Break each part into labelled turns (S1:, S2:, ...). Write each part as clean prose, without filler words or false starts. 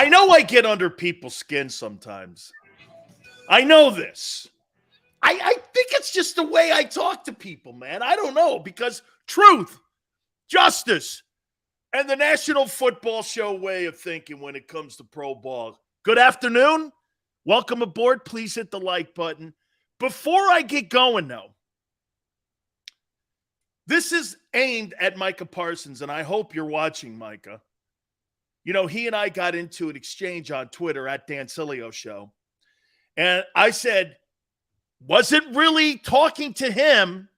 S1: I know I get under people's skin sometimes. I know this. I think it's just the way I talk to people, man. I don't know, because truth, justice, and the National Football Show way of thinking when it comes to pro ball. Good afternoon. Welcome aboard. Please hit the like button. Before I get going, though, this is aimed at Micah Parsons, and I hope you're watching, Micah. You know, he and I got into an exchange on Twitter at Dan Sileo Show. And I said, wasn't really talking to him.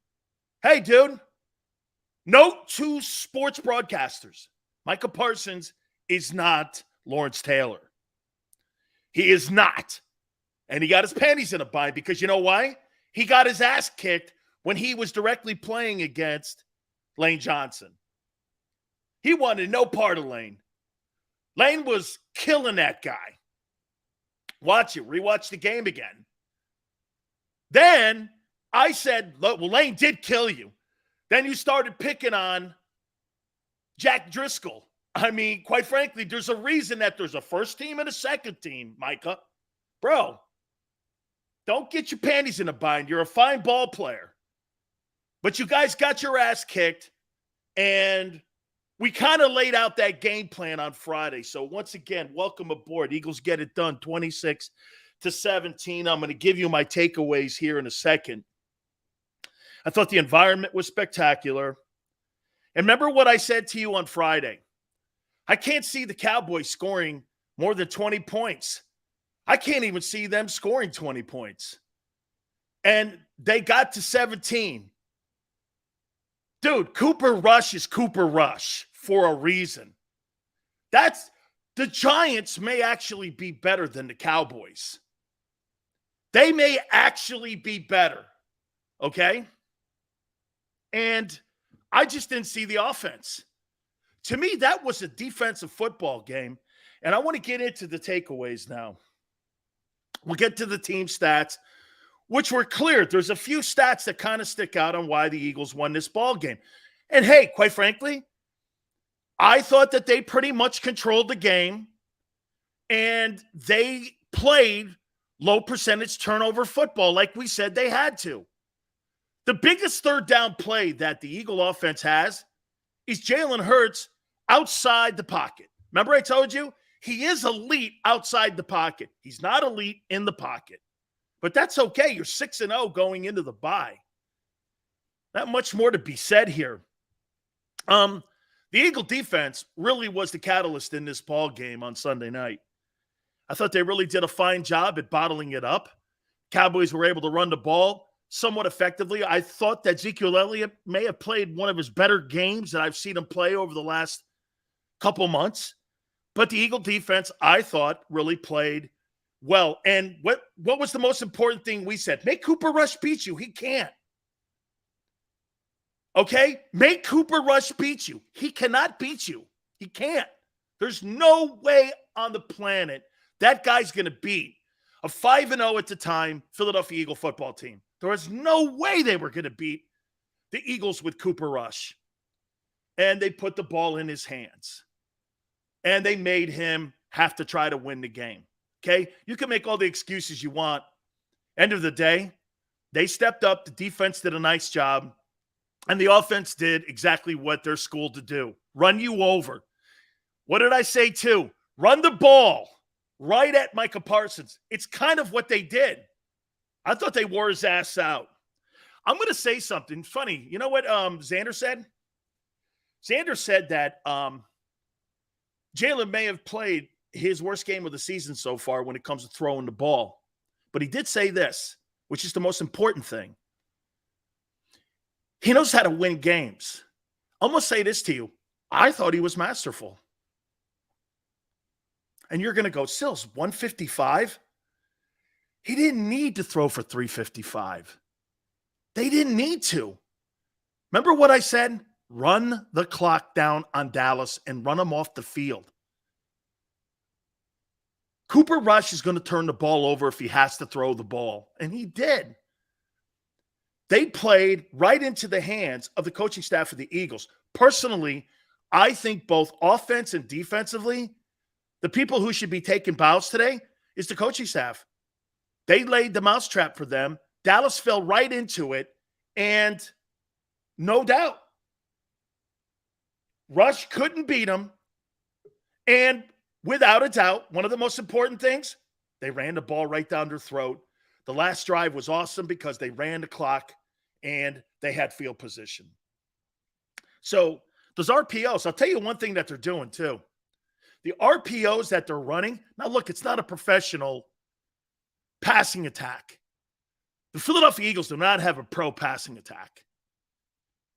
S1: Hey, dude, note to sports broadcasters. Micah Parsons is not Lawrence Taylor. He is not. And he got his panties in a bind because you know why? He got his ass kicked when he was directly playing against Lane Johnson. He wanted no part of Lane. Lane was killing that guy. Watch it. Rewatch the game again. Then I said, look, well, Lane did kill you. Then you started picking on Jack Driscoll. I mean, quite frankly, there's a reason that there's a first team and a second team, Micah. Bro, don't get your panties in a bind. You're a fine ball player. But you guys got your ass kicked, and we kind of laid out that game plan on Friday. So once again, welcome aboard. Eagles get it done, 26-17. I'm going to give you my takeaways here in a second. I thought the environment was spectacular. And remember what I said to you on Friday. I can't see the Cowboys scoring more than 20 points. I can't even see them scoring 20 points. And they got to 17. Dude, Cooper Rush is Cooper Rush for a reason. The Giants may actually be better than the Cowboys. They may actually be better, okay? And I just didn't see the offense. To me, that was a defensive football game, and I want to get into the takeaways now. We'll get to the team stats, which were clear. There's a few stats that kind of stick out on why the Eagles won this ball game. And hey, quite frankly, I thought that they pretty much controlled the game, and they played low percentage turnover football like we said they had to. The biggest third down play that the Eagle offense has is Jalen Hurts outside the pocket. Remember I told you? He is elite outside the pocket. He's not elite in the pocket. But that's okay. You're 6-0 going into the bye. Not much more to be said here. The Eagle defense really was the catalyst in this ball game on Sunday night. I thought they really did a fine job at bottling it up. Cowboys were able to run the ball somewhat effectively. I thought that Ezekiel Elliott may have played one of his better games that I've seen him play over the last couple months. But the Eagle defense, I thought, really played well. And what was the most important thing we said? Make Cooper Rush beat you. He can't. Okay? Make Cooper Rush beat you. He cannot beat you. He can't. There's no way on the planet that guy's going to beat a 5-0 at the time Philadelphia Eagle football team. There was no way they were going to beat the Eagles with Cooper Rush. And they put the ball in his hands. And they made him have to try to win the game. Okay? You can make all the excuses you want. End of the day, they stepped up. The defense did a nice job. And the offense did exactly what they're schooled to do. Run you over. What did I say too? Run the ball right at Micah Parsons. It's kind of what they did. I thought they wore his ass out. I'm going to say something funny. You know what Xander said? Xander said that Jalen may have played his worst game of the season so far when it comes to throwing the ball. But he did say this, which is the most important thing. He knows how to win games. I'm going to say this to you. I thought he was masterful. And you're going to go, Sills, 155? He didn't need to throw for 355. They didn't need to. Remember what I said? Run the clock down on Dallas and run them off the field. Cooper Rush is going to turn the ball over if he has to throw the ball. And he did. They played right into the hands of the coaching staff of the Eagles. Personally, I think both offense and defensively, The people who should be taking bows today is the coaching staff. They laid the mousetrap for them. Dallas fell right into it, and no doubt, Rush couldn't beat them. And without a doubt, one of the most important things, they ran the ball right down their throat. The last drive was awesome because they ran the clock and they had field position. So those RPOs, I'll tell you one thing that they're doing too. The RPOs that they're running, now look, it's not a professional passing attack. The Philadelphia Eagles do not have a pro passing attack.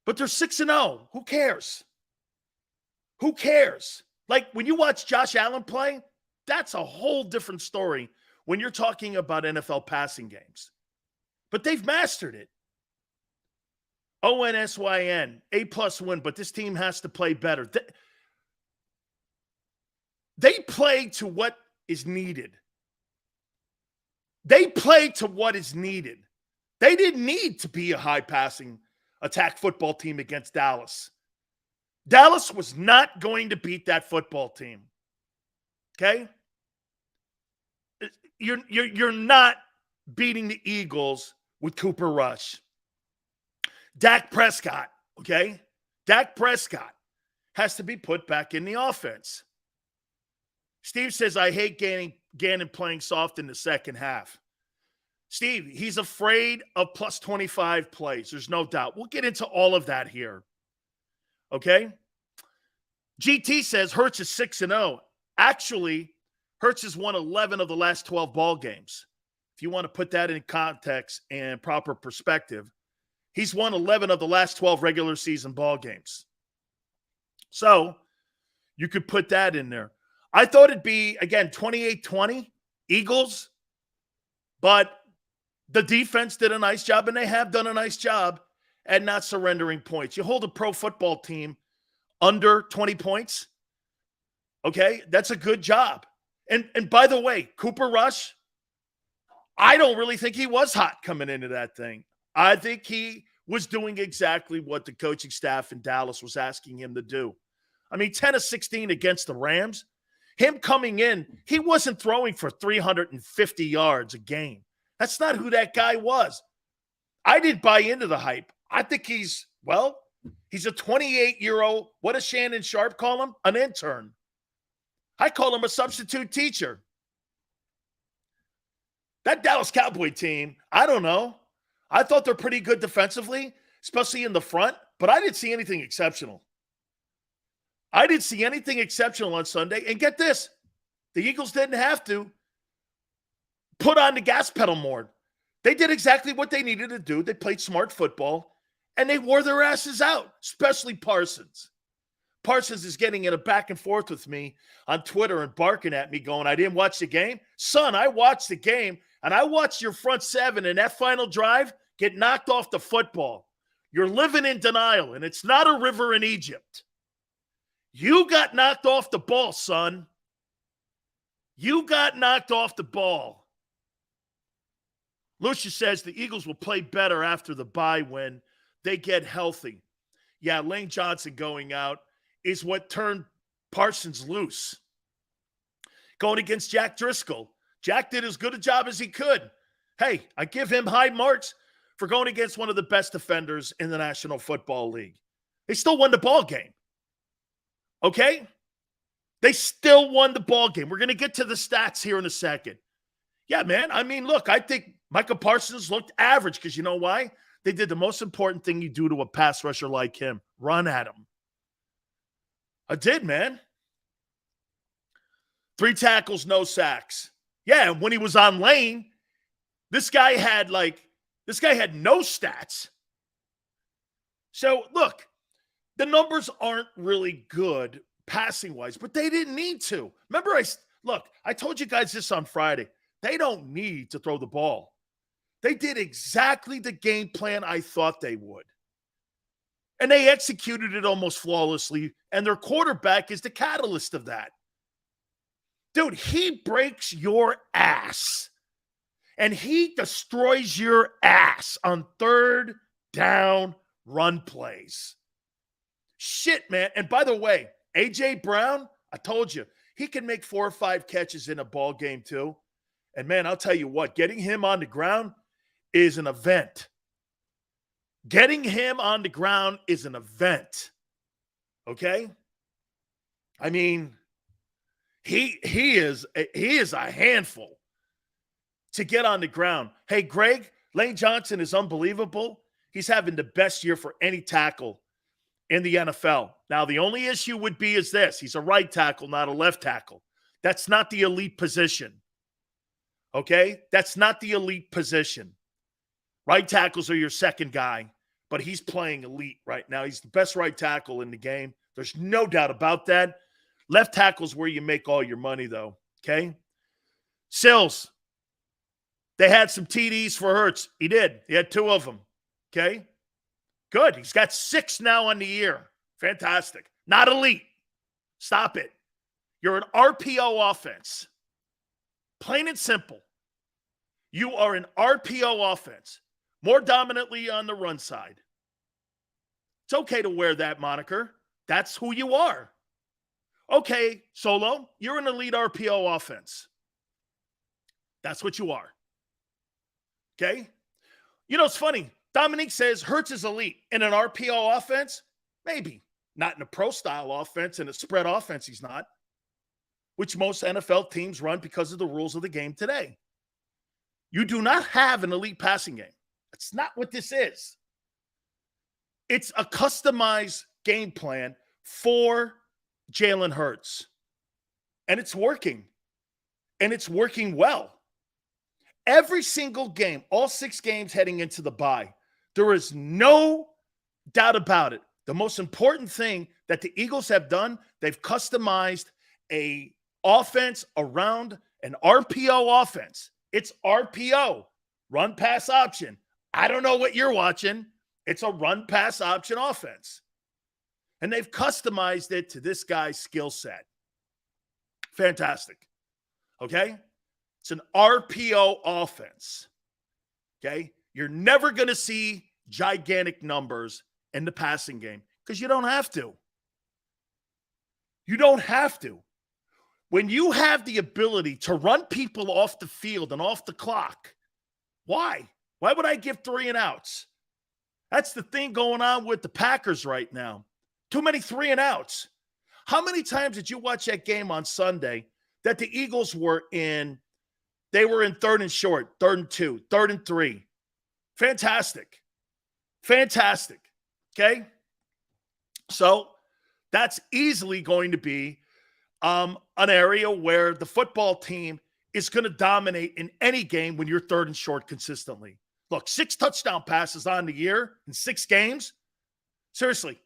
S1: But they're 6-0. Who cares? Who cares? Like when you watch Josh Allen play, that's a whole different story when you're talking about NFL passing games. But they've mastered it. ONSYN, A+ win, but this team has to play better. They play to what is needed. They play to what is needed. They didn't need to be a high-passing attack football team against Dallas. Dallas was not going to beat that football team. Okay? You're not beating the Eagles with Cooper Rush. Dak Prescott, okay? Dak Prescott has to be put back in the offense. Steve says, I hate Gannon playing soft in the second half. Steve, he's afraid of plus 25 plays. There's no doubt. We'll get into all of that here. Okay? GT says Hurts is 6-0. Actually, Hurts has won 11 of the last 12 ball games. If you want to put that in context and proper perspective, he's won 11 of the last 12 regular season ball games. So you could put that in there. I thought it'd be, again, 28-20, Eagles, but the defense did a nice job, and they have done a nice job at not surrendering points. You hold a pro football team under 20 points, okay, that's a good job. And by the way, Cooper Rush, I don't really think he was hot coming into that thing. I think he was doing exactly what the coaching staff in Dallas was asking him to do. I mean, 10 of 16 against the Rams. Him coming in, he wasn't throwing for 350 yards a game. That's not who that guy was. I didn't buy into the hype. I think he's a 28-year-old, what does Shannon Sharp call him? An intern. I call him a substitute teacher. That Dallas Cowboy team, I don't know. I thought they're pretty good defensively, especially in the front, but I didn't see anything exceptional. I didn't see anything exceptional on Sunday. And get this, the Eagles didn't have to put on the gas pedal more. They did exactly what they needed to do. They played smart football, and they wore their asses out, especially Parsons. Parsons is getting in a back and forth with me on Twitter and barking at me going, I didn't watch the game. Son, I watched the game, and I watched your front seven in that final drive get knocked off the football. You're living in denial, and it's not a river in Egypt. You got knocked off the ball, son. You got knocked off the ball. Lucia says the Eagles will play better after the bye when they get healthy. Yeah, Lane Johnson going out is what turned Parsons loose. Going against Jack Driscoll. Jack did as good a job as he could. Hey, I give him high marks for going against one of the best defenders in the National Football League. They still won the ball game. Okay? They still won the ball game. We're going to get to the stats here in a second. Yeah, man. I mean, look, I think Micah Parsons looked average because you know why? They did the most important thing you do to a pass rusher like him. Run at him. I did, man. 3 tackles, no sacks. Yeah, when he was on Lane, this guy had no stats. So, look, the numbers aren't really good passing-wise, but they didn't need to. Remember, I told you guys this on Friday. They don't need to throw the ball. They did exactly the game plan I thought they would. And they executed it almost flawlessly, and their quarterback is the catalyst of that. Dude, he breaks your ass, and he destroys your ass on third down run plays. Shit, man. And by the way, A.J. Brown, I told you, he can make 4 or 5 catches in a ball game too. And man, I'll tell you what, getting him on the ground is an event. Getting him on the ground is an event. Okay? I mean, he is a handful to get on the ground. Hey, Greg, Lane Johnson is unbelievable. He's having the best year for any tackle in the NFL. Now, the only issue would be is this. He's a right tackle, not a left tackle. That's not the elite position. Okay? That's not the elite position. Right tackles are your second guy, but he's playing elite right now. He's the best right tackle in the game. There's no doubt about that. Left tackle's where you make all your money, though. Okay? Sills. They had some TDs for Hurts. He did. He had 2 of them. Okay? Good. He's got 6 now on the year. Fantastic. Not elite. Stop it. You're an RPO offense. Plain and simple. You are an RPO offense. More dominantly on the run side. It's okay to wear that moniker. That's who you are. Okay, Solo, you're an elite RPO offense. That's what you are. Okay? You know, it's funny. Dominique says Hurts is elite in an RPO offense. Maybe. Not in a pro-style offense, in a spread offense, he's not. Which most NFL teams run because of the rules of the game today. You do not have an elite passing game. That's not what this is. It's a customized game plan for Jalen Hurts. And it's working. And it's working well. Every single game, all 6 games heading into the bye, there is no doubt about it. The most important thing that the Eagles have done, they've customized a offense around an RPO offense. It's RPO, run pass option. I don't know what you're watching. It's a run pass option offense. And they've customized it to this guy's skill set. Fantastic. Okay? It's an RPO offense. Okay? You're never going to see gigantic numbers in the passing game because you don't have to. You don't have to. When you have the ability to run people off the field and off the clock, why? Why would I give 3 and outs? That's the thing going on with the Packers right now. Too many 3 and outs. How many times did you watch that game on Sunday that the Eagles were in? They were in 3rd and short, 3rd and 2, 3rd and 3. Fantastic. Fantastic. Okay? So that's easily going to be an area where the football team is going to dominate in any game when you're 3rd and short consistently. Look, 6 touchdown passes on the year in 6 games. Seriously,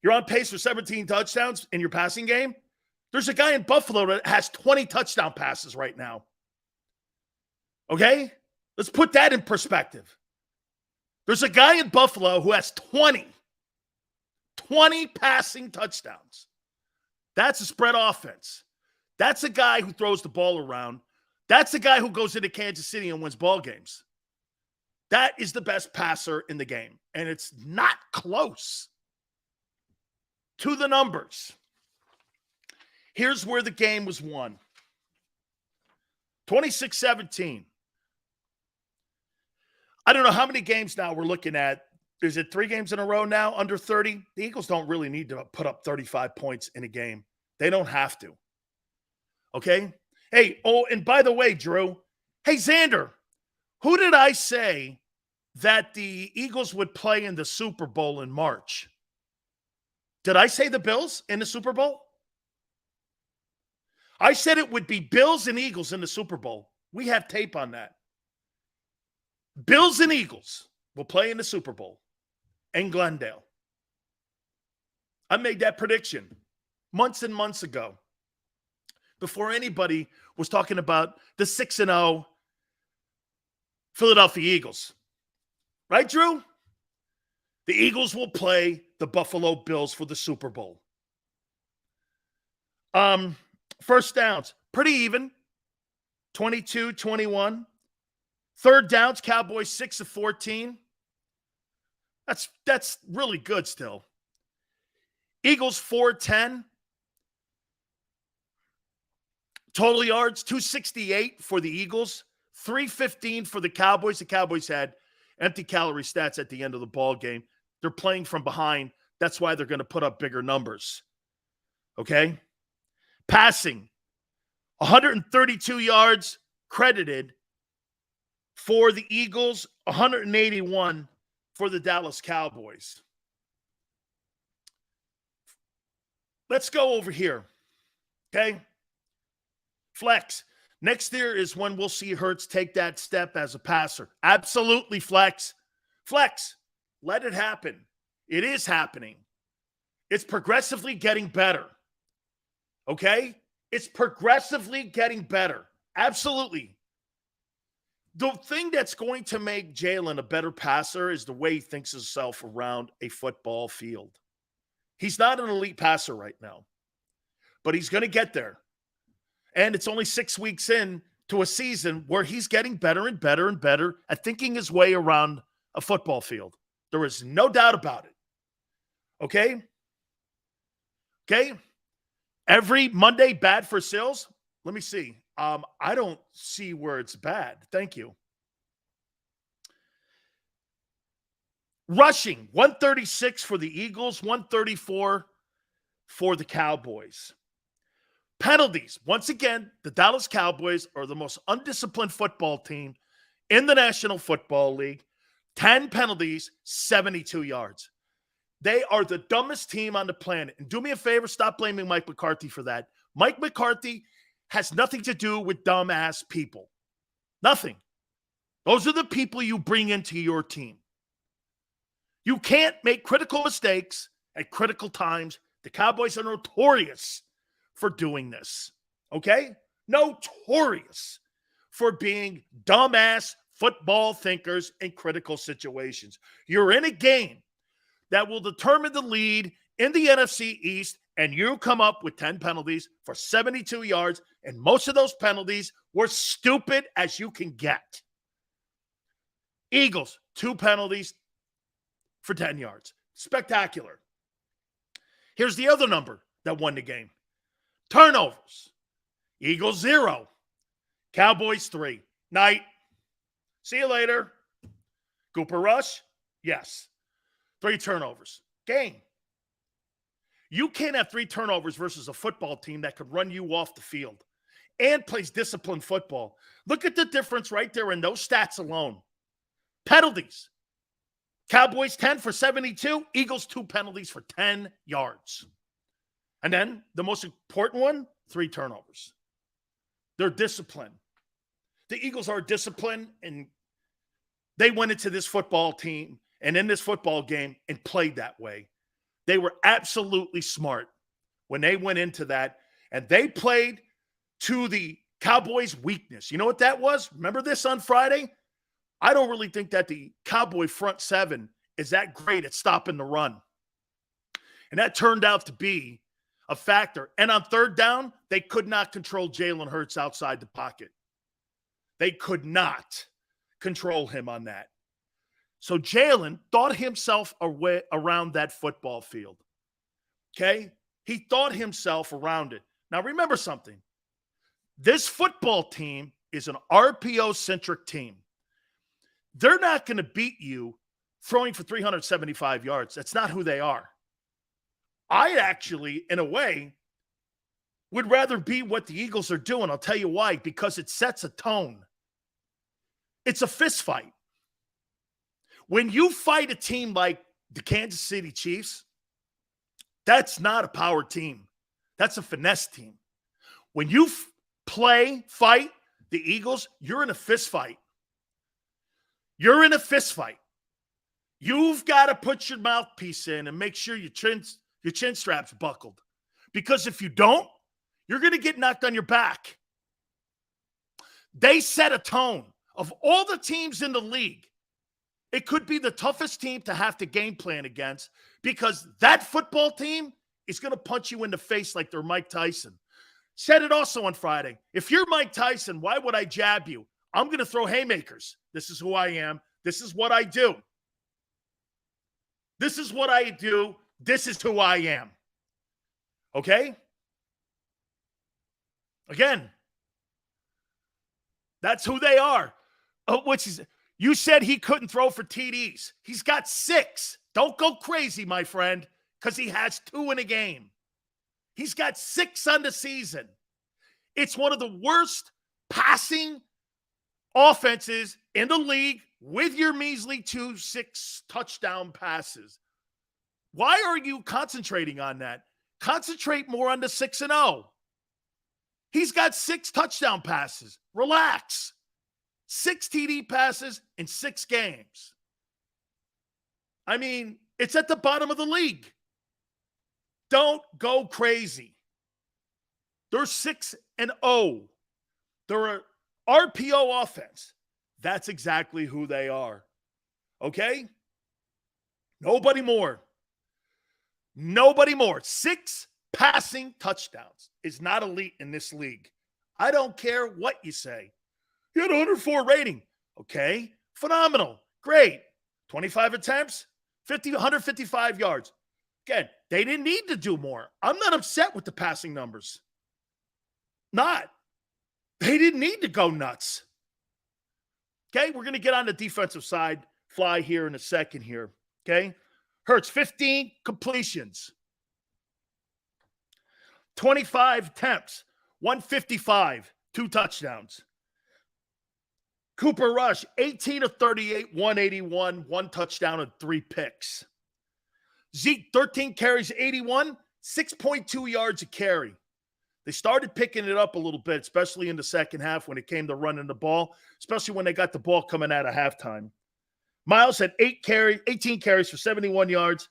S1: you're on pace for 17 touchdowns in your passing game. There's a guy in Buffalo that has 20 touchdown passes right now. Okay? Let's put that in perspective. There's a guy in Buffalo who has 20 passing touchdowns. That's a spread offense. That's a guy who throws the ball around. That's a guy who goes into Kansas City and wins ball games. That is the best passer in the game. And it's not close to the numbers. Here's where the game was won. 26-17. I don't know how many games now we're looking at. Is it 3 games in a row now under 30? The Eagles don't really need to put up 35 points in a game. They don't have to. Okay? Hey, oh, and by the way, Drew, hey, Xander, who did I say that the Eagles would play in the Super Bowl in March? Did I say the Bills in the Super Bowl? I said it would be Bills and Eagles in the Super Bowl. We have tape on that. Bills and Eagles will play in the Super Bowl in Glendale. I made that prediction months and months ago before anybody was talking about the 6-0 Philadelphia Eagles. Right, Drew? The Eagles will play the Buffalo Bills for the Super Bowl. First downs, pretty even. 22-21. Third downs, Cowboys 6 of 14. That's really good still. Eagles 4-10. Total yards, 268 for the Eagles, 315 for the Cowboys. The Cowboys had empty calorie stats at the end of the ball game. They're playing from behind. That's why they're going to put up bigger numbers. Okay? Passing, 132 yards credited for the Eagles, 181 for the Dallas Cowboys. Let's go over here. Okay? Flex. Next year is when we'll see Hurts take that step as a passer. Absolutely, Flex. Flex. Let it happen. It is happening. It's progressively getting better. Okay? It's progressively getting better. Absolutely. The thing that's going to make Jalen a better passer is the way he thinks himself around a football field. He's not an elite passer right now, but he's going to get there. And it's only 6 weeks in to a season where he's getting better and better and better at thinking his way around a football field. There is no doubt about it. Okay? Okay? Every Monday bad for Sills? Let me see. I don't see where it's bad. Thank you. Rushing, 136 for the Eagles, 134 for the Cowboys. Penalties. Once again, the Dallas Cowboys are the most undisciplined football team in the National Football League. 10 penalties, 72 yards. They are the dumbest team on the planet. And do me a favor, stop blaming Mike McCarthy for that. Mike McCarthy has nothing to do with dumbass people. Nothing. Those are the people you bring into your team. You can't make critical mistakes at critical times. The Cowboys are notorious for doing this. Okay? Notorious for being dumbass football thinkers in critical situations. You're in a game that will determine the lead in the NFC East, and you come up with 10 penalties for 72 yards, and most of those penalties were stupid as you can get. Eagles, 2 penalties for 10 yards. Spectacular. Here's the other number that won the game. Turnovers. Eagles 0. Cowboys 3. Night. See you later. Cooper Rush? Yes. 3 turnovers. Game. You can't have 3 turnovers versus a football team that could run you off the field and plays disciplined football. Look at the difference right there in those stats alone. Penalties. Cowboys 10 for 72. Eagles 2 penalties for 10 yards. And then the most important one, 3 turnovers. They're disciplined. The Eagles are disciplined, and they went into this football team and in this football game and played that way. They were absolutely smart when they went into that, and they played to the Cowboys' weakness. You know what that was? Remember this on Friday? I don't really think that the Cowboy front 7 is that great at stopping the run. And that turned out to be a factor. And on third down, they could not control Jalen Hurts outside the pocket. They could not control him on that. So Jalen thought himself around that football field. Okay? He thought himself around it. Now remember something. This football team is an RPO-centric team. They're not going to beat you throwing for 375 yards. That's not who they are. I actually, in a way, would rather be what the Eagles are doing. I'll tell you why. Because it sets a tone. It's a fist fight. When you fight a team like the Kansas City Chiefs, that's not a power team. That's a finesse team. When you fight the Eagles, you're in a fist fight. You're in a fist fight. You've got to put your mouthpiece in and make sure your chin strap's buckled. Because if you don't, you're going to get knocked on your back. They set a tone. Of all the teams in the league, it could be the toughest team to have to game plan against, because that football team is going to punch you in the face like they're Mike Tyson. Said it also on Friday. If you're Mike Tyson, why would I jab you? I'm going to throw haymakers. This is who I am. This is what I do. This is what I do. This is who I am. Okay? Again, That's who they are. You said he couldn't throw for TDs. He's got 6. Don't go crazy, my friend, because he has 2 in a game. He's got 6 on the season. It's one of the worst passing offenses in the league with your measly 6 touchdown passes. Why are you concentrating on that? Concentrate more on the 6-0. He's got 6 touchdown passes. Relax. 6 TD passes in 6 games. I mean, it's at the bottom of the league. Don't go crazy. They're 6-0. They're an RPO offense. That's exactly who they are. Okay? Nobody more. Nobody more. 6 passing touchdowns is not elite in this league. I don't care what you say. He had a 104 rating. Okay. Phenomenal. Great. 25 attempts, 155 yards. Again, they didn't need to do more. I'm not upset with the passing numbers. Not. They didn't need to go nuts. Okay, we're going to get on the defensive side, fly here in a second here. Okay. Hurts, 15 completions. 25 attempts, 155, 2 touchdowns. Cooper Rush, 18 of 38, 181, 1 touchdown and 3 picks. Zeke, 13 carries, 81, 6.2 yards a carry. They started picking it up a little bit, especially in the second half when it came to running the ball, especially when they got the ball coming out of halftime. Miles had 18 carries for 71 yards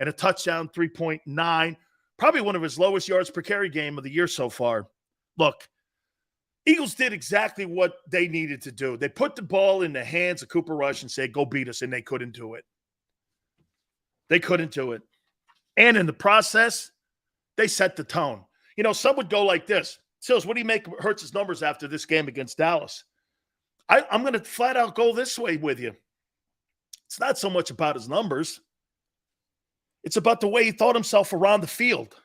S1: and a touchdown, 3.9. Probably one of his lowest yards per carry game of the year so far. Look, Eagles did exactly what they needed to do. They put the ball in the hands of Cooper Rush and said, go beat us, and they couldn't do it. They couldn't do it. And in the process, they set the tone. You know, some would go like this. Sills, what do you make of Hurts' numbers after this game against Dallas? I'm going to flat out go this way with you. It's not so much about his numbers. It's about the way he thought himself around the field.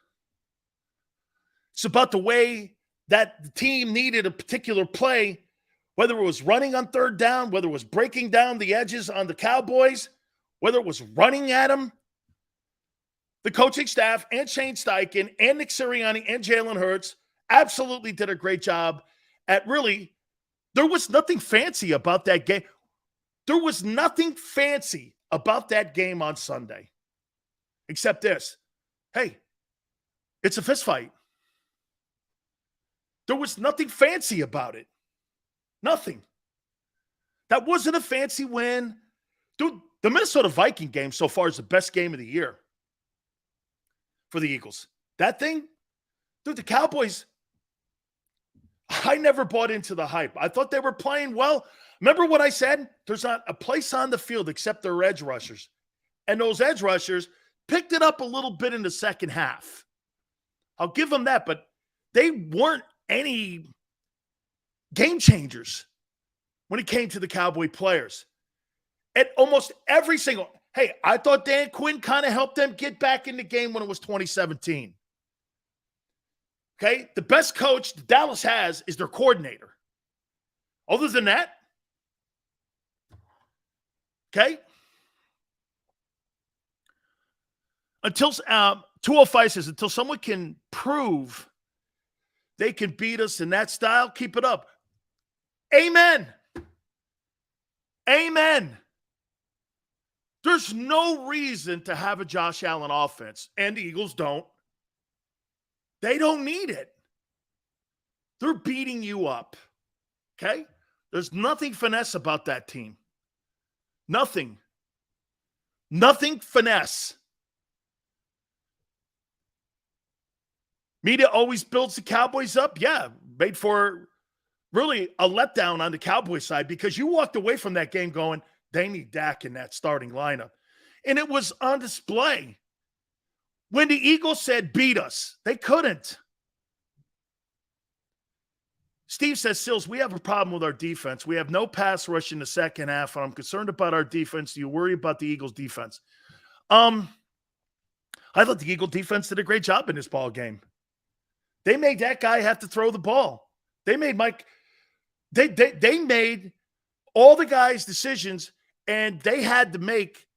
S1: It's about the way that the team needed a particular play, whether it was running on third down, whether it was breaking down the edges on the Cowboys, whether it was running at them. The coaching staff and Shane Steichen and Nick Sirianni and Jalen Hurts absolutely did a great job at really, there was nothing fancy about that game. There was nothing fancy about that game on Sunday, except this. Hey, it's a fist fight. There was nothing fancy about it. Nothing. That wasn't a fancy win. Dude, the Minnesota Viking game so far is the best game of the year for the Eagles. That thing, dude, the Cowboys, I never bought into the hype. I thought they were playing well. Remember what I said? There's not a place on the field except their edge rushers. And those edge rushers picked it up a little bit in the second half. I'll give them that, but they weren't any game changers when it came to the Cowboy players. At almost every single, hey, I thought Dan Quinn kind of helped them get back in the game when it was 2017. Okay? The best coach Dallas has is their coordinator. Other than that, okay? Until 205 says, until someone can prove they can beat us in that style, keep it up. Amen. Amen. There's no reason to have a Josh Allen offense, and the Eagles don't. They don't need it. They're beating you up, okay? There's nothing finesse about that team. Nothing. Nothing finesse. Media always builds the Cowboys up. Yeah, made for really a letdown on the Cowboys side because you walked away from that game going, they need Dak in that starting lineup. And it was on display. When the Eagles said, beat us, they couldn't. Steve says, Sills, we have a problem with our defense. We have no pass rush in the second half, and I'm concerned about our defense. Do you worry about the Eagles' defense? I thought the Eagle defense did a great job in this ball game. They made that guy have to throw the ball. They made Mike They made all the guys' decisions, and they had to make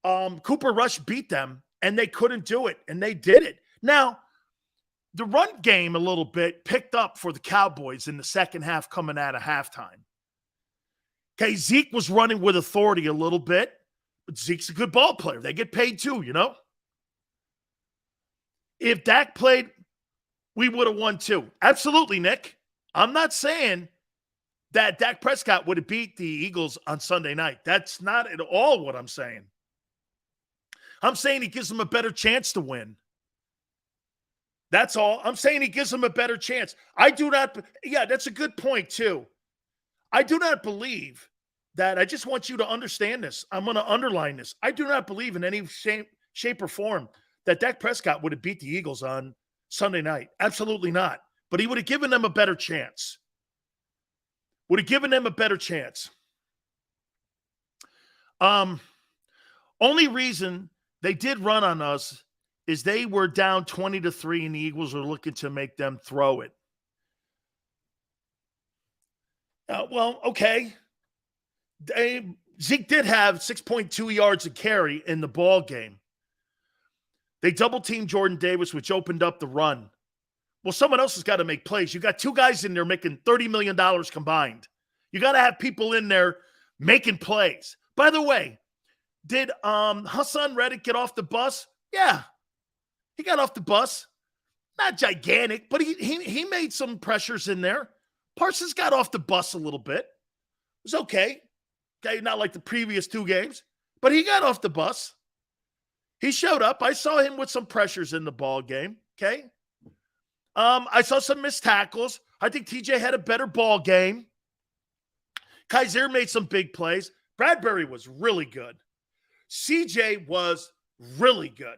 S1: Cooper Rush beat them, and they couldn't do it, and they did it. Now, the run game a little bit picked up for the Cowboys in the second half coming out of halftime. Okay, Zeke was running with authority a little bit, but Zeke's a good ball player. They get paid too, you know? If Dak played, we would have won too. Absolutely, Nick. I'm not saying that Dak Prescott would have beat the Eagles on Sunday night. That's not at all what I'm saying. I'm saying he gives them a better chance to win. That's all. I'm saying he gives them a better chance. I do not. Yeah, that's a good point too. I do not believe that. I just want you to understand this. I'm going to underline this. I do not believe in any shape or form that Dak Prescott would have beat the Eagles on Sunday night. Absolutely not. But he would have given them a better chance. Would have given them a better chance. Only reason they did run on us is they were down 20-3 and the Eagles were looking to make them throw it. Well, okay. Zeke did have 6.2 yards of carry in the ball game. They double-teamed Jordan Davis, which opened up the run. Well, someone else has got to make plays. You got two guys in there making $30 million combined. You got to have people in there making plays. By the way, did Hassan Reddick get off the bus? Yeah, he got off the bus. Not gigantic, but he made some pressures in there. Parsons got off the bus a little bit. It was okay. Okay, not like the previous two games, but he got off the bus. He showed up. I saw him with some pressures in the ball game. Okay. I saw some missed tackles. I think TJ had a better ball game. Kaiser made some big plays. Bradbury was really good. CJ was really good.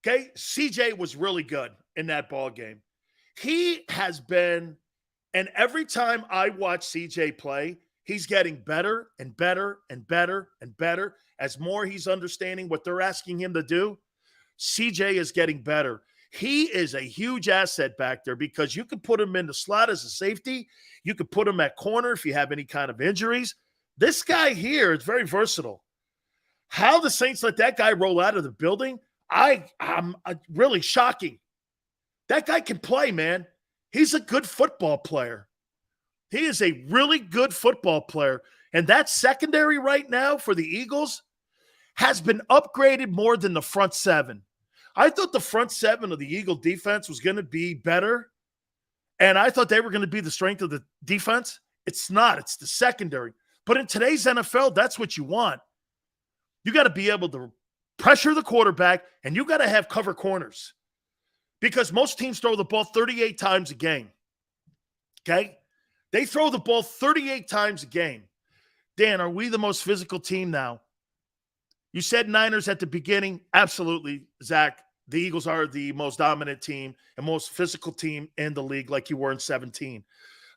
S1: Okay? CJ was really good in that ball game. He has been, and every time I watch CJ play, he's getting better and better and better and better. As more he's understanding what they're asking him to do, CJ is getting better. He is a huge asset back there because you can put him in the slot as a safety. You could put him at corner if you have any kind of injuries. This guy here is very versatile. How the Saints let that guy roll out of the building, I'm really shocking. That guy can play, man. He's a good football player. He is a really good football player. And that secondary right now for the Eagles has been upgraded more than the front seven. I thought the front seven of the Eagle defense was going to be better, and I thought they were going to be the strength of the defense. It's not. It's the secondary. But in today's NFL, that's what you want. You got to be able to pressure the quarterback, and you got to have cover corners because most teams throw the ball 38 times a game. Okay? They throw the ball 38 times a game. Dan, are we the most physical team now? You said Niners at the beginning. Absolutely, Zach. The Eagles are the most dominant team and most physical team in the league like you were in 17. And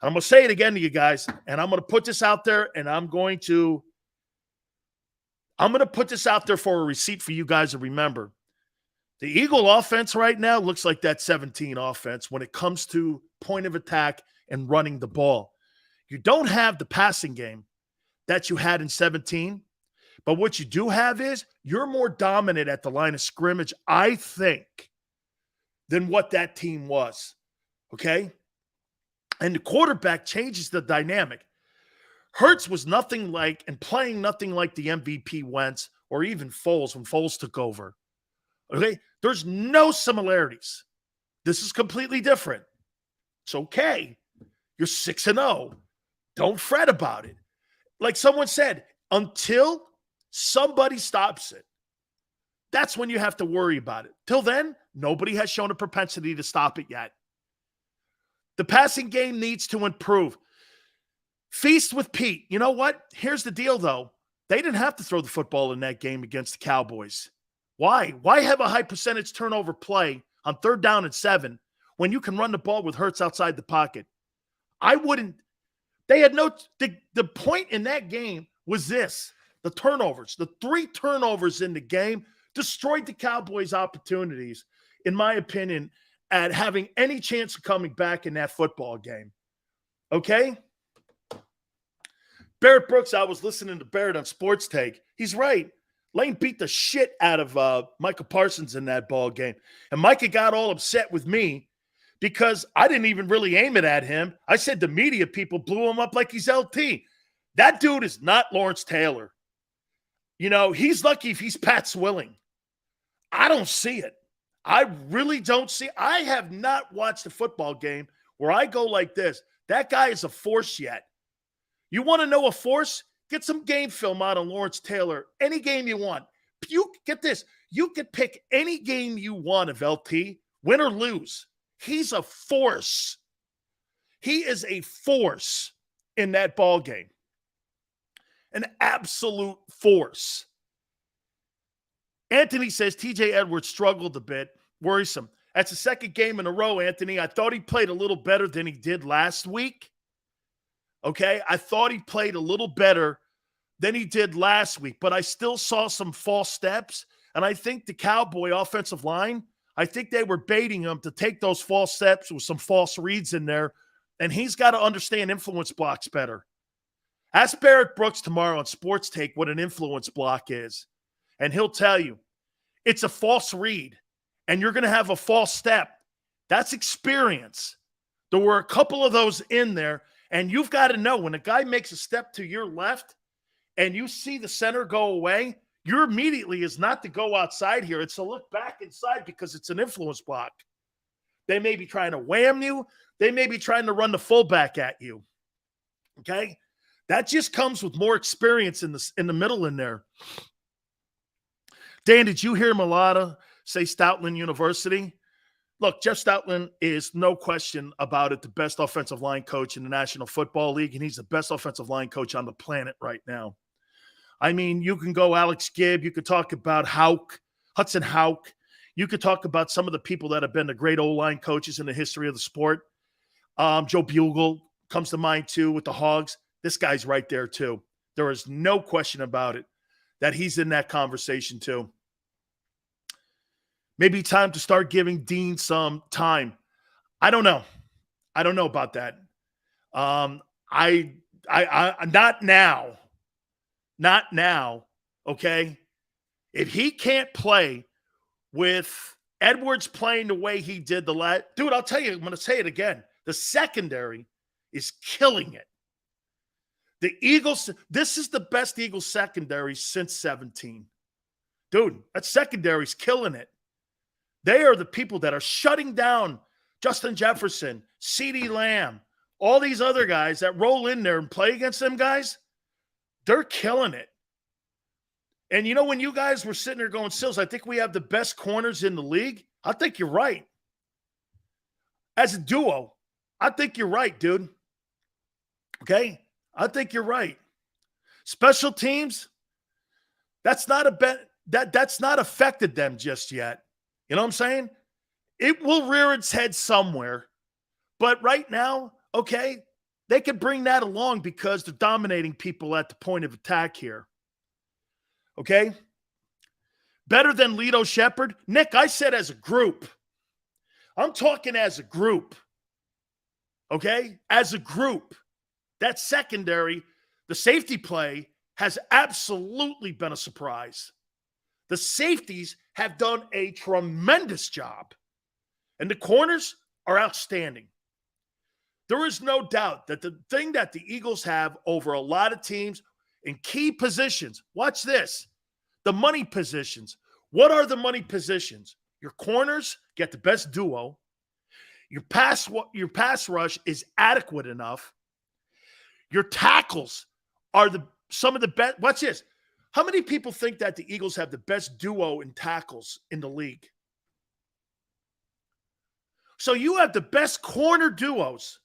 S1: I'm going to say it again to you guys, and I'm going to put this out there, and I'm going to put this out there for a receipt for you guys to remember. The Eagle offense right now looks like that 17 offense when it comes to point of attack and running the ball. You don't have the passing game that you had in 17. But what you do have is you're more dominant at the line of scrimmage, I think, than what that team was. Okay? And the quarterback changes the dynamic. Hurts was nothing like and playing nothing like the MVP Wentz or even Foles when Foles took over. Okay? There's no similarities. This is completely different. It's okay. You're 6-0. Don't fret about it. Like someone said, until somebody stops it, that's when you have to worry about it. Till then, nobody has shown a propensity to stop it yet. The passing game needs to improve. Feast with Pete. You know what? Here's the deal, though. They didn't have to throw the football in that game against the Cowboys. Why? Why have a high percentage turnover play on 3rd down and 7 when you can run the ball with Hurts outside the pocket? I wouldn't. They had no – the point in that game was this. The turnovers, the 3 turnovers in the game destroyed the Cowboys' opportunities, in my opinion, at having any chance of coming back in that football game. Okay? Barrett Brooks, I was listening to Barrett on Sports Take. He's right. Lane beat the shit out of Micah Parsons in that ball game. And Micah got all upset with me because I didn't even really aim it at him. I said the media people blew him up like he's LT. That dude is not Lawrence Taylor. You know, he's lucky if he's Pat Swilling. I don't see it. I really don't see it. I have not watched a football game where I go like this. That guy is a force yet. You want to know a force? Get some game film out on Lawrence Taylor. Any game you want. You get this. You could pick any game you want of LT, win or lose. He's a force. He is a force in that ball game. An absolute force. Anthony says TJ Edwards struggled a bit. Worrisome. That's the second game in a row, Anthony. I thought he played a little better than he did last week. Okay? I thought he played a little better than he did last week, but I still saw some false steps, and I think the Cowboy offensive line, I think they were baiting him to take those false steps with some false reads in there, and he's got to understand influence blocks better. Ask Barrett Brooks tomorrow on Sports Take what an influence block is, and he'll tell you it's a false read, and you're going to have a false step. That's experience. There were a couple of those in there, and you've got to know when a guy makes a step to your left and you see the center go away, your immediately is not to go outside here. It's to look back inside because it's an influence block. They may be trying to wham you. They may be trying to run the fullback at you. Okay? That just comes with more experience in the middle in there. Dan, did you hear Mulata say Stoutland University? Look, Jeff Stoutland is no question about it the best offensive line coach in the National Football League, and he's the best offensive line coach on the planet right now. I mean, you can go Alex Gibb. You could talk about Hudson Houck. You could talk about some of the people that have been the great O-line coaches in the history of the sport. Joe Bugle comes to mind, too, with the Hogs. This guy's right there, too. There is no question about it that he's in that conversation, too. Maybe time to start giving Dean some time. I don't know. I don't know about that. I not now. Not now. Okay. If he can't play with Edwards playing the way he did dude, I'll tell you, I'm going to say it again. The secondary is killing it. The Eagles, this is the best Eagles secondary since 17. Dude, that secondary's killing it. They are the people that are shutting down Justin Jefferson, CeeDee Lamb, all these other guys that roll in there and play against them guys. They're killing it. And you know, when you guys were sitting there going, Sills, I think we have the best corners in the league. I think you're right. As a duo, I think you're right, dude. Okay? I think you're right. Special teams, that's not that's not affected them just yet. You know what I'm saying? It will rear its head somewhere. But right now, okay, they could bring that along because they're dominating people at the point of attack here. Okay? Better than Lito Shepherd? Nick, I said as a group. I'm talking as a group. Okay? As a group. That secondary, the safety play has absolutely been a surprise. The safeties have done a tremendous job. And the corners are outstanding. There is no doubt that the thing that the Eagles have over a lot of teams in key positions, watch this, the money positions. What are the money positions? Your corners get the best duo. Your pass rush is adequate enough. Your tackles are some of the best. Watch this. How many people think that the Eagles have the best duo in tackles in the league? So you have the best corner duos,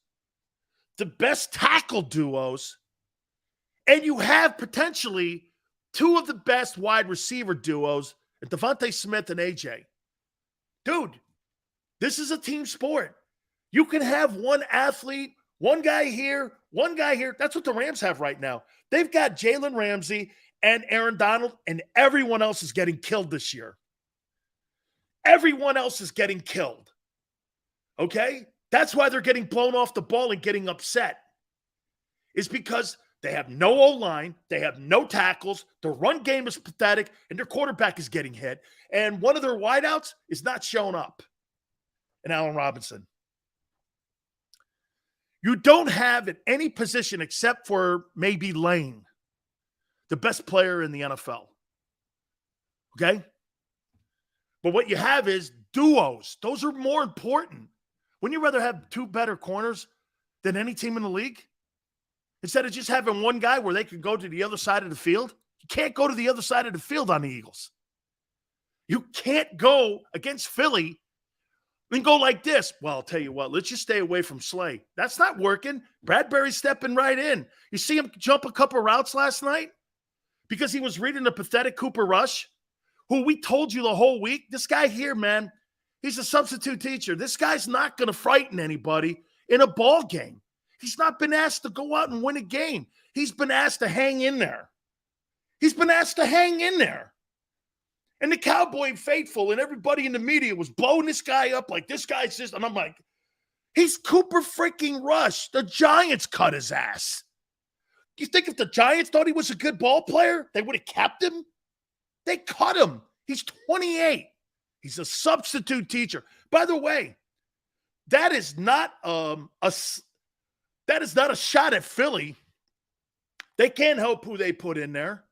S1: the best tackle duos, and you have potentially two of the best wide receiver duos, Devonta Smith and AJ. Dude, this is a team sport. You can have one athlete, one guy here, one guy here. That's what the Rams have right now. They've got Jalen Ramsey and Aaron Donald, and everyone else is getting killed this year. Everyone else is getting killed. Okay? That's why they're getting blown off the ball and getting upset. Is because They have no O-line. They have no tackles. Their run game is pathetic, and their quarterback is getting hit. And one of their wideouts is not showing up. And Allen Robinson. You don't have at any position except for maybe Lane, the best player in the NFL. Okay? But what you have is duos. Those are more important. Wouldn't you rather have two better corners than any team in the league? Instead of just having one guy where they could go to the other side of the field? You can't go to the other side of the field on the Eagles. You can't go against Philly and go like this. Well, I'll tell you what, let's just stay away from Slay. That's not working. Bradbury's stepping right in. You see him jump a couple routes last night because he was reading a pathetic Cooper Rush, who we told you the whole week, this guy here, man, he's a substitute teacher. This guy's not going to frighten anybody in a ball game. He's not been asked to go out and win a game. He's been asked to hang in there. He's been asked to hang in there. And the Cowboy faithful and everybody in the media was blowing this guy up like this guy's just, and I'm like, he's Cooper freaking Rush. The Giants cut his ass. You think if the Giants thought he was a good ball player, they would have kept him? They cut him. He's 28. He's a substitute teacher. By the way, that is not a shot at Philly. They can't help who they put in there.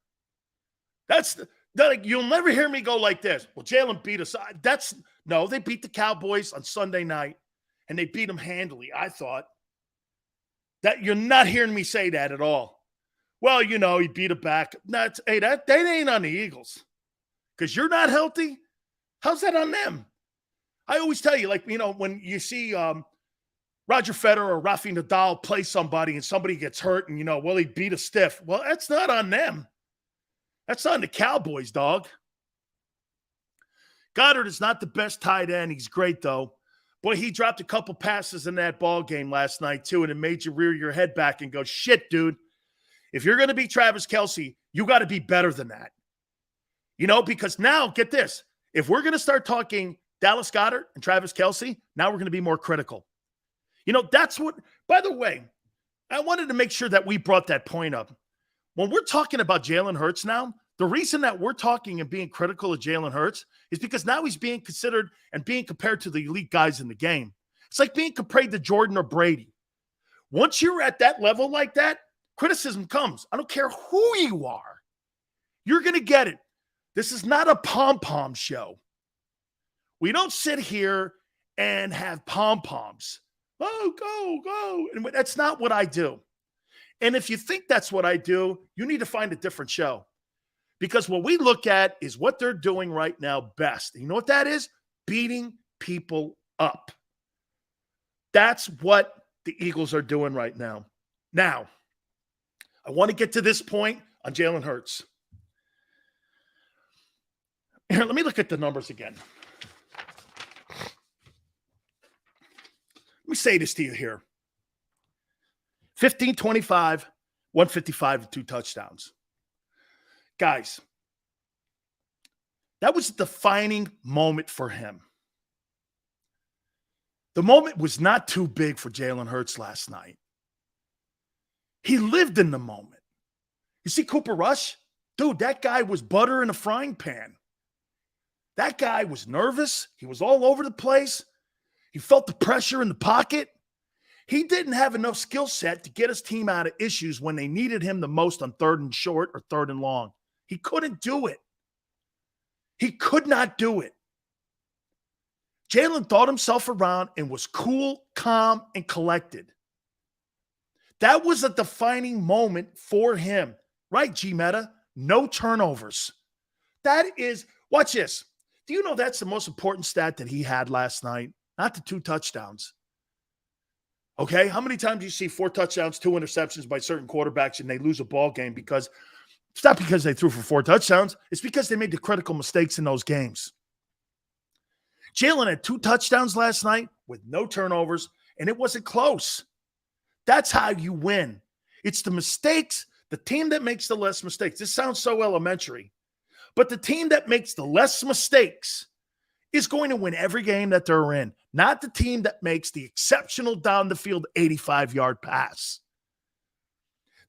S1: You'll never hear me go like this. Well, Jalen beat us. No, they beat the Cowboys on Sunday night, and they beat them handily, I thought. That you're not hearing me say that at all. Well, he beat it back. That ain't on the Eagles. Because you're not healthy? How's that on them? I always tell you, when you see Roger Federer or Rafi Nadal play somebody and somebody gets hurt and, he beat a stiff. Well, that's not on them. That's on the Cowboys, dog. Goddard is not the best tight end. He's great, though. Boy, he dropped a couple passes in that ball game last night, too, and it made you rear your head back and go, shit, dude. If you're going to be Travis Kelce, you got to be better than that. Because now, get this. If we're going to start talking Dallas Goedert and Travis Kelce, now we're going to be more critical. That's what, by the way, I wanted to make sure that we brought that point up. When we're talking about Jalen Hurts now, the reason that we're talking and being critical of Jalen Hurts is because now he's being considered and being compared to the elite guys in the game. It's like being compared to Jordan or Brady. Once you're at that level like that, criticism comes. I don't care who you are. You're going to get it. This is not a pom-pom show. We don't sit here and have pom-poms. Oh, go. And that's not what I do. And if you think that's what I do, you need to find a different show. Because what we look at is what they're doing right now best. And you know what that is? Beating people up. That's what the Eagles are doing right now. Now, I want to get to this point on Jalen Hurts. Here, let me look at the numbers again. Let me say this to you here. 15, 25, 155, and 2 touchdowns. Guys, that was a defining moment for him. The moment was not too big for Jalen Hurts last night. He lived in the moment. You see Cooper Rush? Dude, that guy was butter in a frying pan. That guy was nervous. He was all over the place. He felt the pressure in the pocket. He didn't have enough skill set to get his team out of issues when they needed him the most on 3rd and short or 3rd and long. He couldn't do it. He could not do it. Jalen thought himself around and was cool, calm, and collected. That was a defining moment for him. Right, G-Meta? No turnovers. That is, watch this. Do you know that's the most important stat that he had last night? Not the 2 touchdowns. Okay, how many times do you see 4 touchdowns, 2 interceptions by certain quarterbacks and they lose a ball game because it's not because they threw for 4 touchdowns. It's because they made the critical mistakes in those games. Jalen had 2 touchdowns last night with no turnovers, and it wasn't close. That's how you win. It's the mistakes, the team that makes the less mistakes. This sounds so elementary, but the team that makes the less mistakes is going to win every game that they're in, not the team that makes the exceptional down the field 85-yard pass.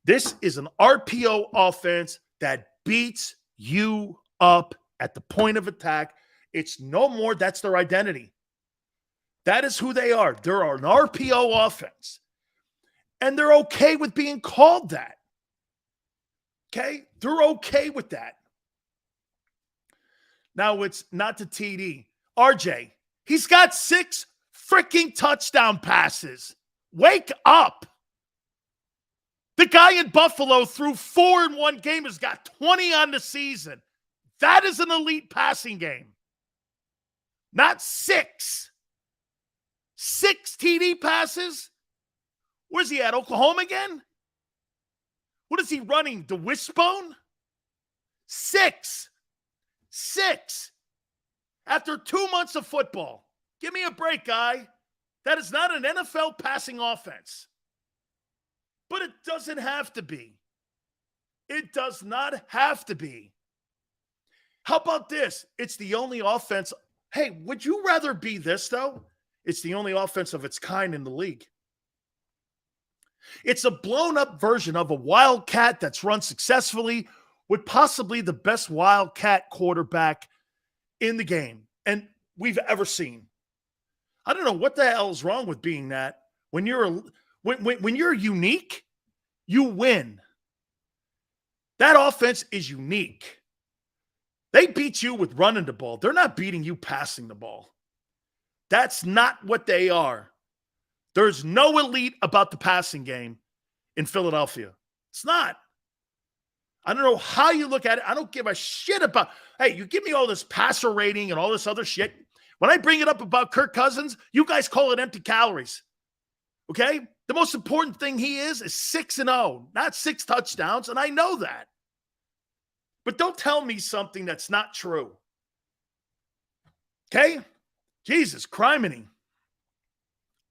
S1: This is an RPO offense that beats you up at the point of attack. It's no more. That's their identity. That is who they are. They're an RPO offense. And they're okay with being called that. Okay? They're okay with that. Now it's not to TD. RJ, he's got 6 freaking touchdown passes. Wake up. The guy in Buffalo threw 4 in one game, has got 20 on the season. That is an elite passing game. Not 6. 6 TD passes? Where's he at? Oklahoma again? What is he running? The wishbone? 6. 6. After 2 months of football. Give me a break, guy. That is not an NFL passing offense. But it doesn't have to be. It does not have to be. How about this? It's the only offense. Hey, would you rather be this, though? It's the only offense of its kind in the league. It's a blown-up version of a Wildcat that's run successfully with possibly the best Wildcat quarterback in the game and we've ever seen. I don't know what the hell is wrong with being that. When you're unique, you win. That offense is unique. They beat you with running the ball. They're not beating you passing the ball. That's not what they are. There's no elite about the passing game in Philadelphia. It's not. I don't know how you look at it. I don't give a shit about, hey, you give me all this passer rating and all this other shit. When I bring it up about Kirk Cousins, you guys call it empty calories. Okay? The most important thing he is 6-0, not 6 touchdowns, and I know that. But don't tell me something that's not true. Okay? Jesus, criminy.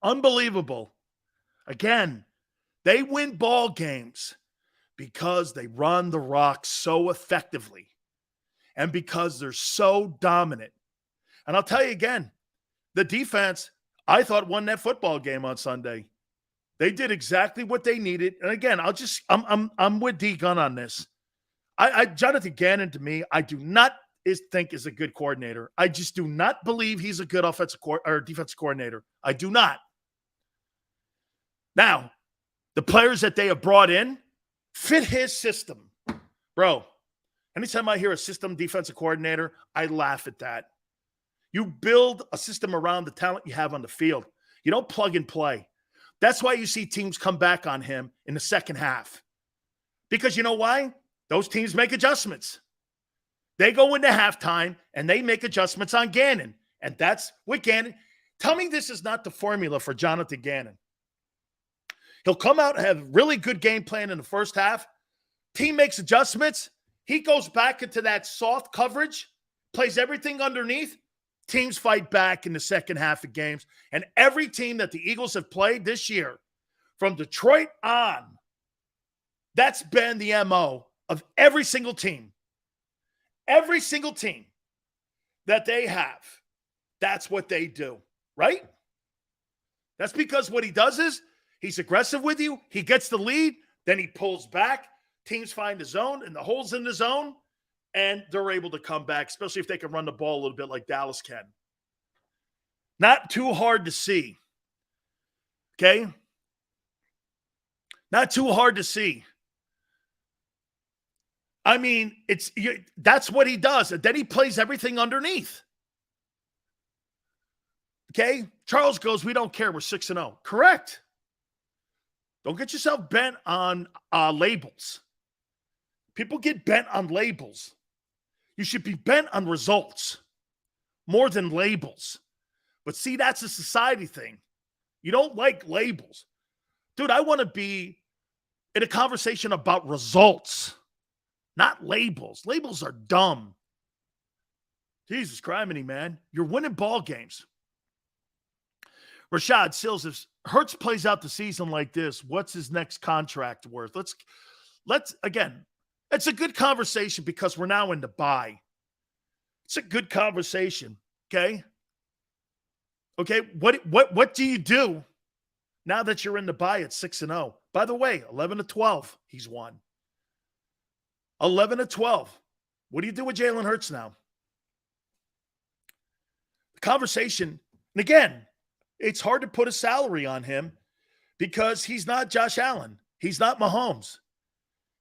S1: Unbelievable. Again, they win ball games because they run the rock so effectively and because they're so dominant. And I'll tell you again, the defense, I thought, won that football game on Sunday. They did exactly what they needed. And again, I'm with D Gun on this. Jonathan Gannon, to me, I do not think is a good coordinator. I just do not believe he's a good offensive or defensive coordinator. I do not. Now, the players that they have brought in fit his system. Bro, anytime I hear a system defensive coordinator, I laugh at that. You build a system around the talent you have on the field. You don't plug and play. That's why you see teams come back on him in the second half. Because you know why? Those teams make adjustments. They go into halftime and they make adjustments on Gannon. And that's what Gannon. Tell me this is not the formula for Jonathan Gannon. He'll come out and have a really good game plan in the first half. Team makes adjustments. He goes back into that soft coverage, plays everything underneath. Teams fight back in the second half of games. And every team that the Eagles have played this year, from Detroit on, that's been the MO of every single team. Every single team that they have, that's what they do, right? That's because what he does is he's aggressive with you. He gets the lead. Then he pulls back. Teams find the zone and the holes in the zone, and they're able to come back, especially if they can run the ball a little bit like Dallas can. Not too hard to see. Okay? Not too hard to see. I mean, that's what he does. And then he plays everything underneath. Okay? Charles goes, we don't care. We're 6-0. Correct. Don't get yourself bent on labels. People get bent on labels. You should be bent on results more than labels. But see, that's a society thing. You don't like labels. Dude, I want to be in a conversation about results, not labels. Labels are dumb. Jesus criminy, man. You're winning ball games. Rashad Sills, if Hurts plays out the season like this, what's his next contract worth? Let's again, it's a good conversation because we're now in the bye. It's a good conversation, okay? Okay, what do you do now that you're in the bye at 6-0? By By the way, 11-12, he's won. 11-12. What do you do with Jalen Hurts now? The conversation, and again, it's hard to put a salary on him because he's not Josh Allen. He's not Mahomes.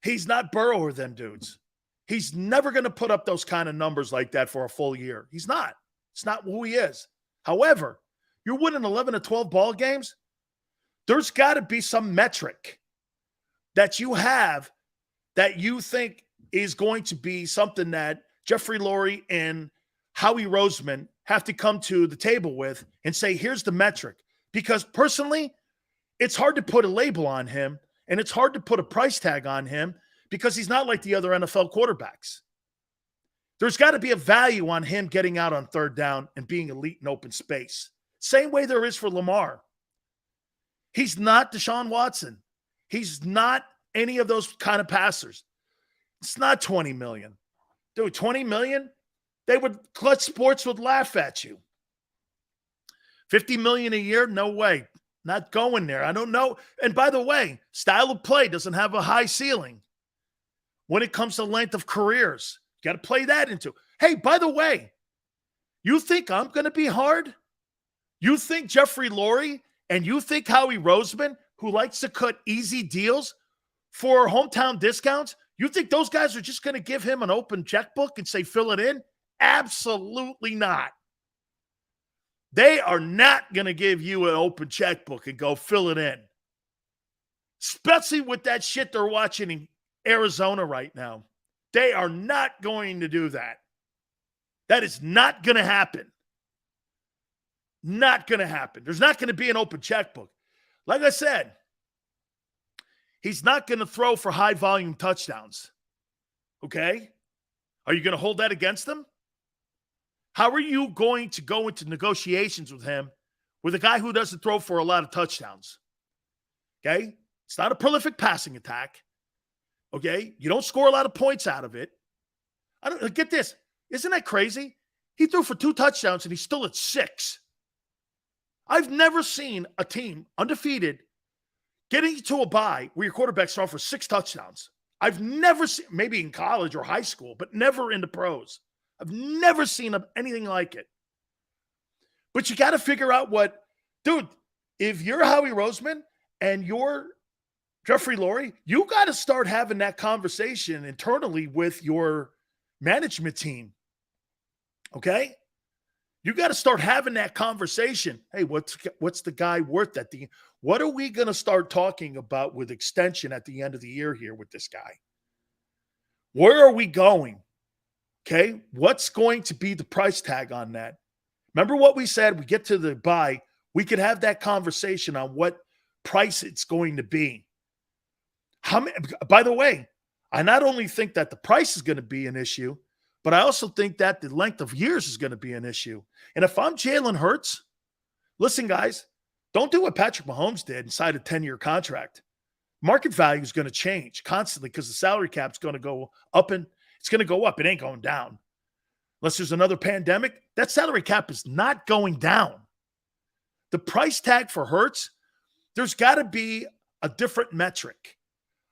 S1: He's not Burrow or them dudes. He's never going to put up those kind of numbers like that for a full year. He's not. It's not who he is. However, you're winning 11-12 ball games. There's got to be some metric that you have that you think is going to be something that Jeffrey Lurie and Howie Roseman have to come to the table with and say, here's the metric. Because personally, it's hard to put a label on him and it's hard to put a price tag on him because he's not like the other NFL quarterbacks. There's got to be a value on him getting out on third down and being elite in open space. Same way there is for Lamar. He's not Deshaun Watson. He's not any of those kind of passers. It's not $20 million. Dude, $20 million? Clutch Sports would laugh at you. $50 million a year? No way. Not going there. I don't know. And by the way, style of play doesn't have a high ceiling when it comes to length of careers. You got to play that into. Hey, by the way, you think I'm going to be hard? You think Jeffrey Lurie and you think Howie Roseman, who likes to cut easy deals for hometown discounts, you think those guys are just going to give him an open checkbook and say, fill it in? Absolutely not. They are not going to give you an open checkbook and go fill it in. Especially with that shit they're watching in Arizona right now. They are not going to do that. That is not going to happen. Not going to happen. There's not going to be an open checkbook. Like I said, he's not going to throw for high volume touchdowns. Okay? Are you going to hold that against him? How are you going to go into negotiations with him with a guy who doesn't throw for a lot of touchdowns? Okay? It's not a prolific passing attack. Okay? You don't score a lot of points out of it. Get this. Isn't that crazy? He threw for 2 touchdowns and he's still at 6. I've never seen a team undefeated getting to a bye where your quarterback's throwing for 6 touchdowns. I've never seen, maybe in college or high school, but never in the pros. I've never seen anything like it. But you got to figure out dude, if you're Howie Roseman and you're Jeffrey Lurie, you got to start having that conversation internally with your management team. Okay? You got to start having that conversation. Hey, what's the guy worth at the end? What are we going to start talking about with extension at the end of the year here with this guy? Where are we going? Okay, what's going to be the price tag on that? Remember what we said? We get to the bye, we could have that conversation on what price it's going to be. By the way, I not only think that the price is going to be an issue, but I also think that the length of years is going to be an issue. And if I'm Jalen Hurts, listen, guys, don't do what Patrick Mahomes did and sign a 10-year contract. Market value is going to change constantly because the salary cap is going to go up and it's going to go up. It ain't going down. Unless there's another pandemic, that salary cap is not going down. The price tag for Hurts, there's got to be a different metric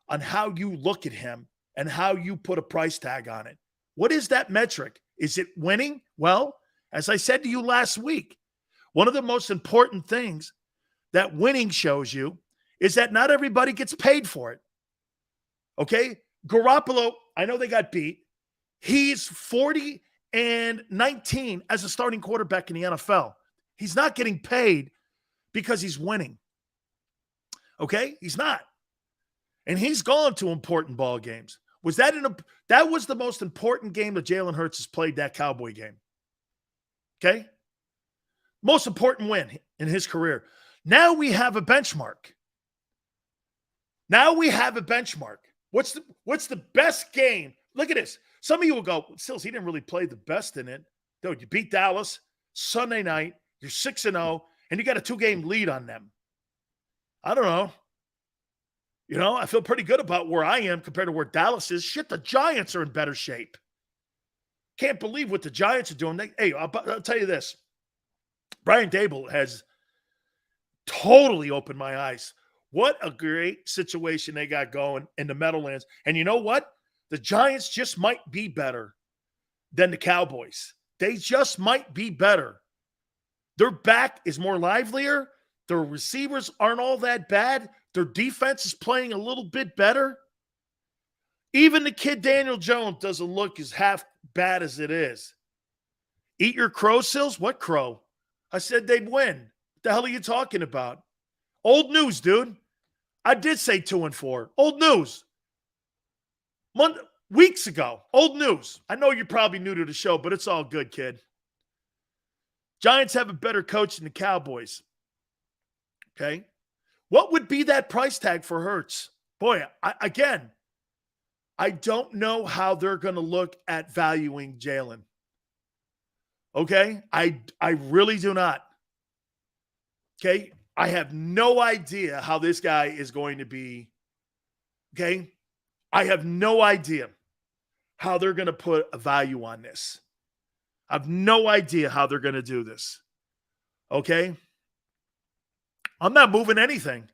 S1: on how you look at him and how you put a price tag on it. What is that metric? Is it winning? Well, as I said to you last week, one of the most important things that winning shows you is that not everybody gets paid for it. Okay? Garoppolo, I know they got beat. He's 40-19 as a starting quarterback in the NFL. He's not getting paid because he's winning. Okay? He's not. And he's gone to important ball games. That was the most important game that Jalen Hurts has played, that Cowboy game. Okay? Most important win in his career. Now we have a benchmark. What's the best game? Look at this. Some of you will go, Sills, he didn't really play the best in it. Dude, you beat Dallas Sunday night. You're 6-0, and you got a 2-game lead on them. I don't know. You know, I feel pretty good about where I am compared to where Dallas is. Shit, the Giants are in better shape. Can't believe what the Giants are doing. I'll tell you this. Brian Dable has totally opened my eyes. What a great situation they got going in the Meadowlands. And you know what? The Giants just might be better than the Cowboys. They just might be better. Their back is more livelier. Their receivers aren't all that bad. Their defense is playing a little bit better. Even the kid Daniel Jones doesn't look as half bad as it is. Eat your crow, Sills? What crow? I said they'd win. What the hell are you talking about? Old news, dude. I did say 2-4. Old news. Weeks ago. Old news. I know you're probably new to the show, but it's all good, kid. Giants have a better coach than the Cowboys. Okay? What would be that price tag for Hurts? Boy, I don't know how they're going to look at valuing Jalen. Okay? I really do not. Okay? I have no idea how this guy is going to be. Okay? I have no idea how they're going to put a value on this. I have no idea how they're going to do this. Okay? I'm not moving anything.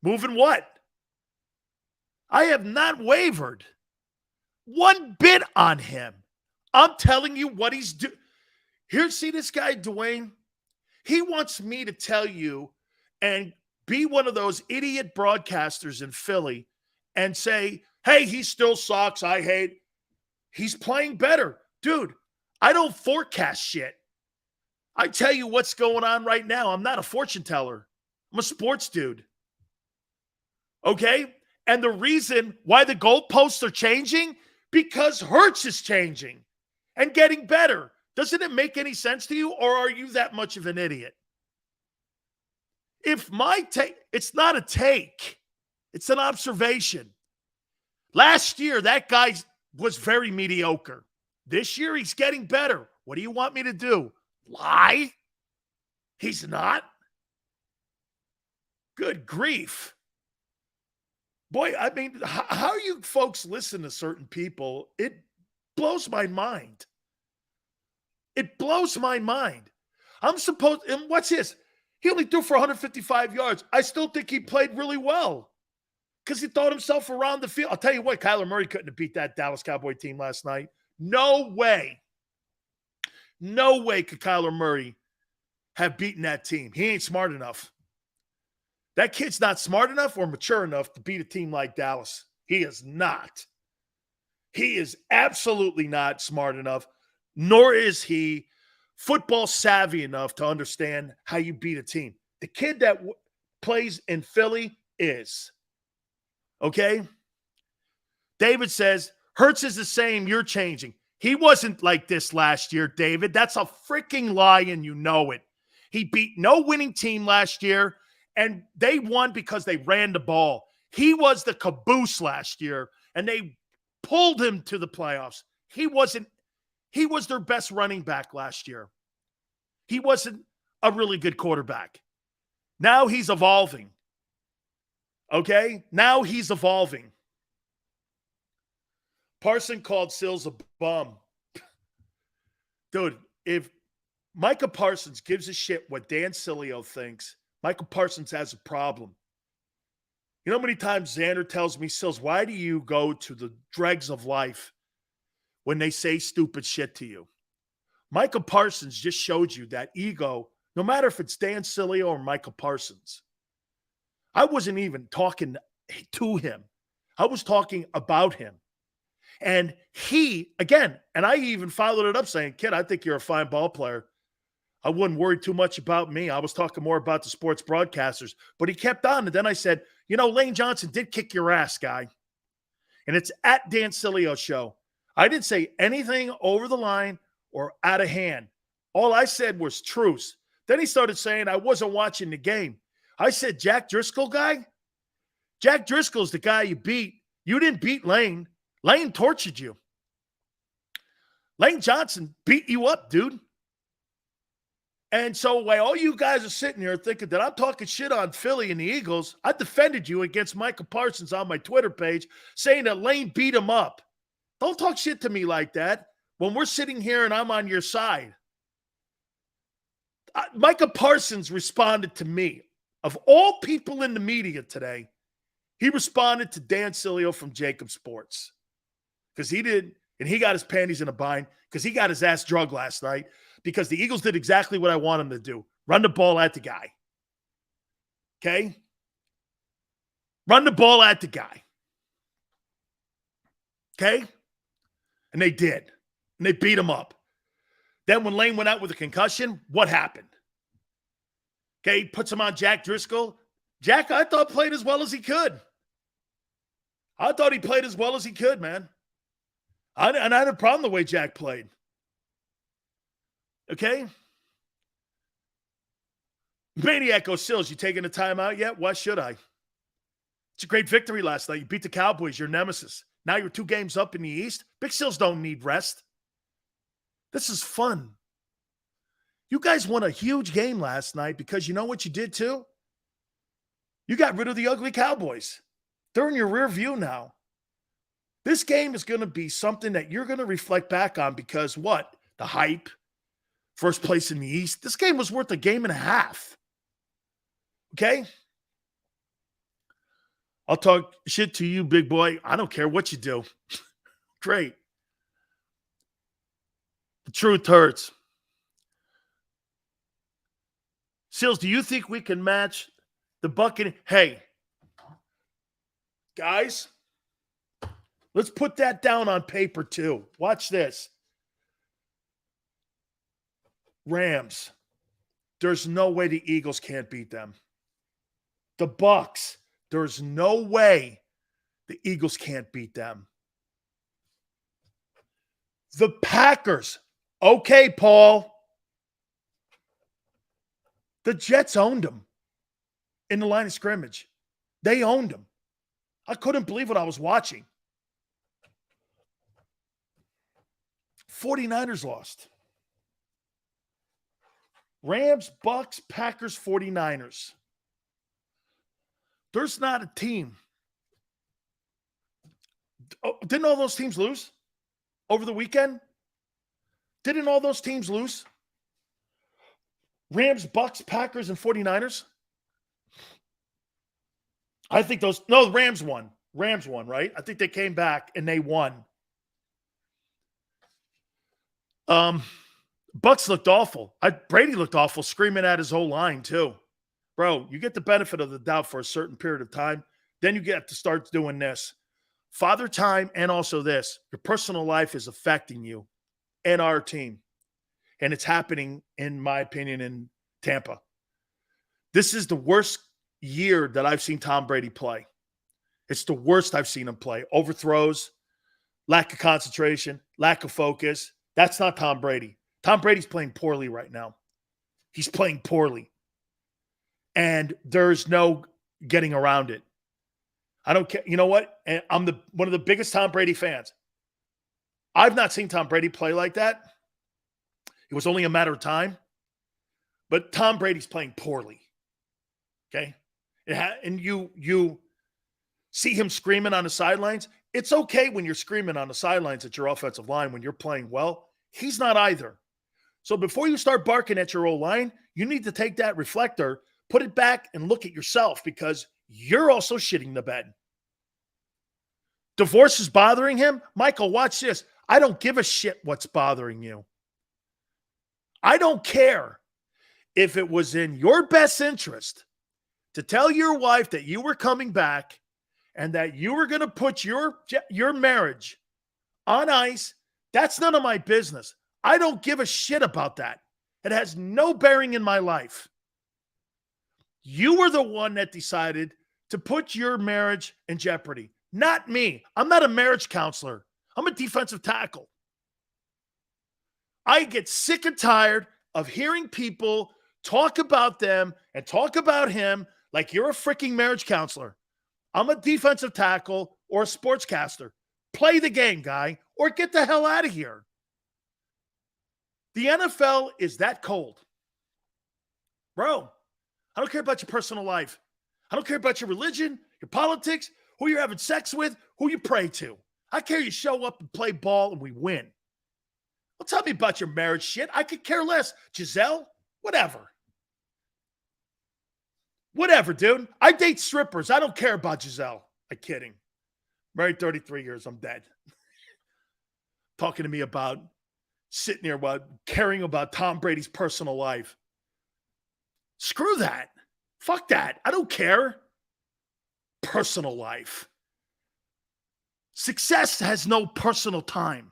S1: Moving what? I have not wavered one bit on him. I'm telling you what he's doing. Here, see this guy, Dwayne? He wants me to tell you and be one of those idiot broadcasters in Philly and say, hey, he still sucks. I hate. He's playing better. Dude, I don't forecast shit. I tell you what's going on right now. I'm not a fortune teller. I'm a sports dude. Okay? And the reason why the goalposts are changing, because Hurts is changing and getting better. Doesn't it make any sense to you, or are you that much of an idiot? If my take, it's not a take. It's an observation. Last year, that guy was very mediocre. This year, he's getting better. What do you want me to do? Lie? He's not? Good grief. Boy, I mean, how you folks listen to certain people, it blows my mind. It blows my mind. And what's his? He only threw for 155 yards. I still think he played really well because he thought himself around the field. I'll tell you what, Kyler Murray couldn't have beat that Dallas Cowboy team last night. No way. No way could Kyler Murray have beaten that team. He ain't smart enough. That kid's not smart enough or mature enough to beat a team like Dallas. He is not. He is absolutely not smart enough, nor is he football savvy enough to understand how you beat a team. The kid that plays in Philly is. Okay? David says, Hurts is the same. You're changing. He wasn't like this last year, David. That's a freaking lie, and you know it. He beat no winning team last year, and they won because they ran the ball. He was the caboose last year, and they pulled him to the playoffs. He was their best running back last year. He wasn't a really good quarterback. Now he's evolving. Okay? Now he's evolving. Parson called Sills a bum. Dude, if Micah Parsons gives a shit what Dan Sileo thinks, Michael Parsons has a problem. You know how many times Xander tells me, Sills, why do you go to the dregs of life when they say stupid shit to you? Michael Parsons just showed you that ego, no matter if it's Dan Sileo or Michael Parsons. I wasn't even talking to him. I was talking about him. And he, again, and I even followed it up saying, kid, I think you're a fine ball player. I wouldn't worry too much about me. I was talking more about the sports broadcasters. But he kept on. And then I said, you know, Lane Johnson did kick your ass, guy. And it's at Dan Sileo Show. I didn't say anything over the line or out of hand. All I said was truce. Then he started saying I wasn't watching the game. I said, Jack Driscoll guy? Jack Driscoll's the guy you beat. You didn't beat Lane. Lane tortured you. Lane Johnson beat you up, dude. And so while all you guys are sitting here thinking that I'm talking shit on Philly and the Eagles, I defended you against Michael Parsons on my Twitter page saying that Lane beat him up. Don't talk shit to me like that when we're sitting here and I'm on your side. Michael Parsons responded to me. of all people in the media today, he responded to Dan Sileo from JAKIB Sports because he did, and he got his panties in a bind because he got his ass drugged last night because the Eagles did exactly what I want them to do. Run the ball at the guy. Okay? Run the ball at the guy. Okay? And they did. And they beat him up. Then when Lane went out with a concussion, what happened? Okay, he puts him on Jack Driscoll. Jack, I thought, played as well as he could. I thought he played as well as he could, man. And I had a problem the way Jack played. Okay? Maniac O'Sills, you taking a timeout yet? Why should I? It's a great victory last night. You beat the Cowboys, your nemesis. Now you're 2 games up in the East. Big Sills don't need rest. This is fun. You guys won a huge game last night because you know what you did too? You got rid of the ugly Cowboys. They're in your rear view now. This game is going to be something that you're going to reflect back on because what? The hype, first place in the East. This game was worth a game and a half. Okay? I'll talk shit to you, big boy. I don't care what you do. Great. The truth hurts. Sills, do you think we can match the Buccaneers? Hey, guys, let's put that down on paper too. Watch this. Rams. There's no way the Eagles can't beat them. The Bucs. There's no way the Eagles can't beat them. The Packers. Okay, Paul. The Jets owned them in the line of scrimmage. They owned them. I couldn't believe what I was watching. 49ers lost. Rams, Bucs, Packers, 49ers. There's not a team. Oh, didn't all those teams lose over the weekend? Didn't all those teams lose? Rams, Bucs, Packers, and 49ers? I think those – no, the Rams won. Rams won, right? I think they came back and they won. Bucs looked awful. Brady looked awful, screaming at his whole line too. Bro, you get the benefit of the doubt for a certain period of time. Then you get to start doing this. Father time and also this. Your personal life is affecting you and our team. And it's happening, in my opinion, in Tampa. This is the worst year that I've seen Tom Brady play. It's the worst I've seen him play. Overthrows, lack of concentration, lack of focus. That's not Tom Brady. Tom Brady's playing poorly right now. He's playing poorly. And there's no getting around it. I don't care. You know what? And I'm one of the biggest Tom Brady fans. I've not seen Tom Brady play like that. It was only a matter of time. But Tom Brady's playing poorly. Okay? And you see him screaming on the sidelines. It's okay when you're screaming on the sidelines at your offensive line when you're playing well. He's not either. So before you start barking at your old line, you need to take that reflector, put it back, and look at yourself because you're also shitting the bed. Divorce is bothering him? Michael, watch this. I don't give a shit what's bothering you. I don't care if it was in your best interest to tell your wife that you were coming back and that you were going to put your marriage on ice. That's none of my business. I don't give a shit about that. It has no bearing in my life. You were the one that decided to put your marriage in jeopardy, not me. I'm not a marriage counselor. I'm a defensive tackle. I get sick and tired of hearing people talk about them and talk about him like you're a freaking marriage counselor. I'm a defensive tackle or a sportscaster. Play the game, guy, or get the hell out of here. The NFL is that cold. Bro, I don't care about your personal life. I don't care about your religion, your politics, who you're having sex with, who you pray to. I care you show up and play ball and we win. Don't tell me about your marriage shit. I could care less. Giselle, whatever. Whatever, dude. I date strippers. I don't care about Giselle. I'm kidding. Married 33 years. I'm dead. Talking to me about sitting here while caring about Tom Brady's personal life. Screw that. Fuck that. I don't care. Personal life. Success has no personal time.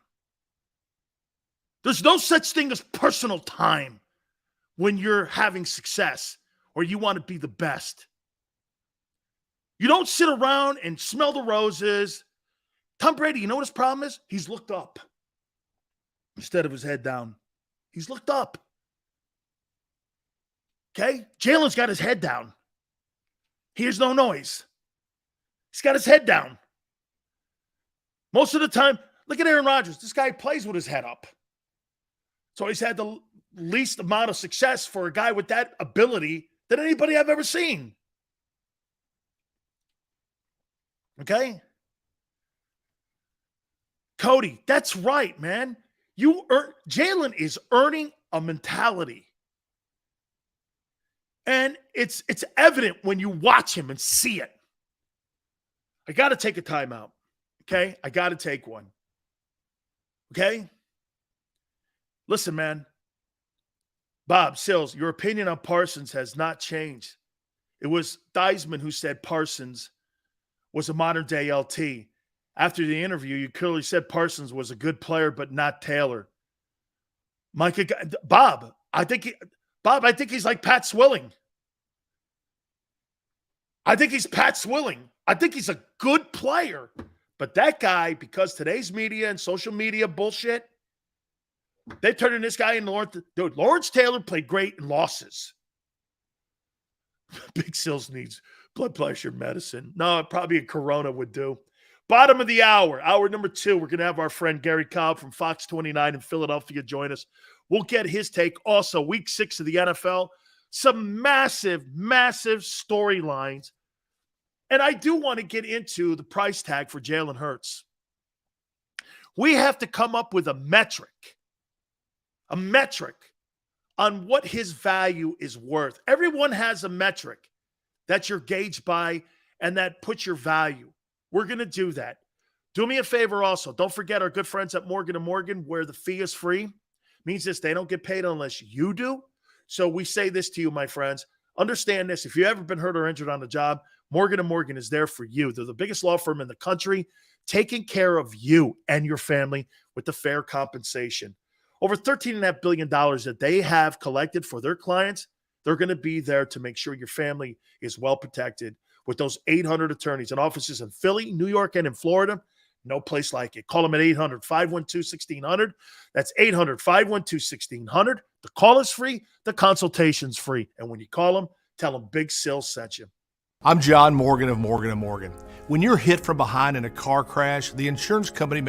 S1: There's no such thing as personal time when you're having success or you want to be the best. You don't sit around and smell the roses. Tom Brady, you know what his problem is? He's looked up instead of his head down. He's looked up. Okay? Jalen's got his head down. He hears no noise. He's got his head down. Most of the time, look at Aaron Rodgers. This guy plays with his head up. So he's had the least amount of success for a guy with that ability than anybody I've ever seen. Okay? Cody, that's right, man. Jalen is earning a mentality. And it's evident when you watch him and see it. I got to take a timeout. Okay? I got to take one. Okay? Listen, man. Bob Sills, your opinion on Parsons has not changed. It was Theismann who said Parsons was a modern-day LT. After the interview, you clearly said Parsons was a good player, but not Taylor. Bob, I think he's like Pat Swilling. I think he's Pat Swilling. I think he's a good player. But that guy, because today's media and social media bullshit, they turned in this guy into Lawrence. Dude, Lawrence Taylor played great in losses. Big Sills needs blood pressure medicine. No, probably a Corona would do. Bottom of the hour, hour number 2, we're going to have our friend Gary Cobb from Fox 29 in Philadelphia join us. We'll get his take. Also, week 6 of the NFL, some massive, massive storylines. And I do want to get into the price tag for Jalen Hurts. We have to come up with a metric on what his value is worth. Everyone has a metric that you're gauged by and that puts your value. We're going to do that. Do me a favor also. Don't forget our good friends at Morgan & Morgan, where the fee is free. Means this, they don't get paid unless you do. So we say this to you, my friends. Understand this. If you've ever been hurt or injured on the job, Morgan & Morgan is there for you. They're the biggest law firm in the country, taking care of you and your family with the fair compensation. Over $13.5 billion that they have collected for their clients, they're going to be there to make sure your family is well protected with those 800 attorneys and offices in Philly, New York, and in Florida. No place like it. Call them at 800-512-1600. That's 800-512-1600. The call is free. The consultation's free. And when you call them, tell them Big Sil sent you.
S2: I'm John Morgan of Morgan & Morgan. When you're hit from behind in a car crash, the insurance company may